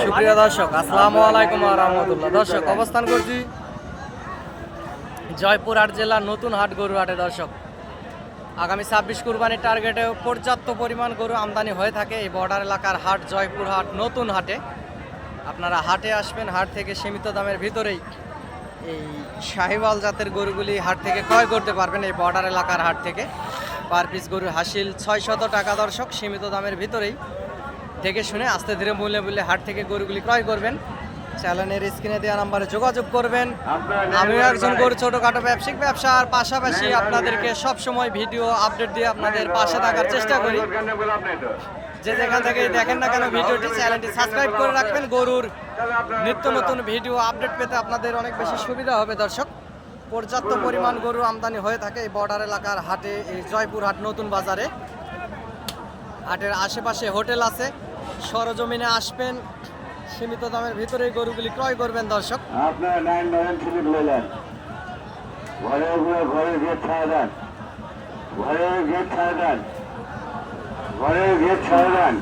সুপ্রিয় দর্শক, আসসালামু আলাইকুম ওয়া রাহমাতুল্লাহ। দর্শক, অবস্থান করছি জয়পুরহাট জেলার নতুন হাট গরু হাটে। দর্শক, আগামী 26 কুরবানির টার্গেটে পর্যাপ্ত পরিমাণ গরু আমদানি হয়ে থাকে এই বর্ডার এলাকার হাট জয়পুরহাট নতুন হাটে। আপনারা হাটে আসবেন, হাট থেকে সীমিত দামের ভিতরেই এই শাহিওয়াল জাতের গরুগুলি হাট থেকে ক্রয় করতে পারবেন এই বর্ডার এলাকার হাট থেকে। পার পিস গরু হাসিল 600 টাকা। দর্শক, সীমিত দামের ভিতরেই দেখে শুনে আস্তে ধীরে মূল্যে হাট থেকে গরুগুলি ক্রয় করবেন। চ্যানেলের স্ক্রিনে দেওয়া নাম্বারে যোগাযোগ করবেন। আমিও একজন গরু ছোটোখাটো ব্যবসায়িক ব্যবসার পাশাপাশি আপনাদেরকে সবসময় ভিডিও আপডেট দিয়ে আপনাদের পাশে থাকার চেষ্টা করি। যে যেখান থেকে দেখেন না কেন ভিডিওটি, চ্যানেলটি সাবস্ক্রাইব করে রাখবেন। গরুর নিত্য নতুন ভিডিও আপডেট পেতে আপনাদের অনেক বেশি সুবিধা হবে। দর্শক, পর্যাপ্ত পরিমাণ গরু আমদানি হয়ে থাকে এই বর্ডার এলাকার হাটে, এই জয়পুরহাট নতুন বাজারে। হাটের আশেপাশে হোটেল আছে, সরজমিনে আসবেন, সীমিত দামের ভিতরে গরুগুলি ক্রয় করবেন। দর্শক, আপনার লাইন ধরেন, টিকিট লইলেন, ঘরের গেট ছাড়া দেন, ঘরের গেট ছাড়া দেন, ঘরের গেট ছাড়া দেন।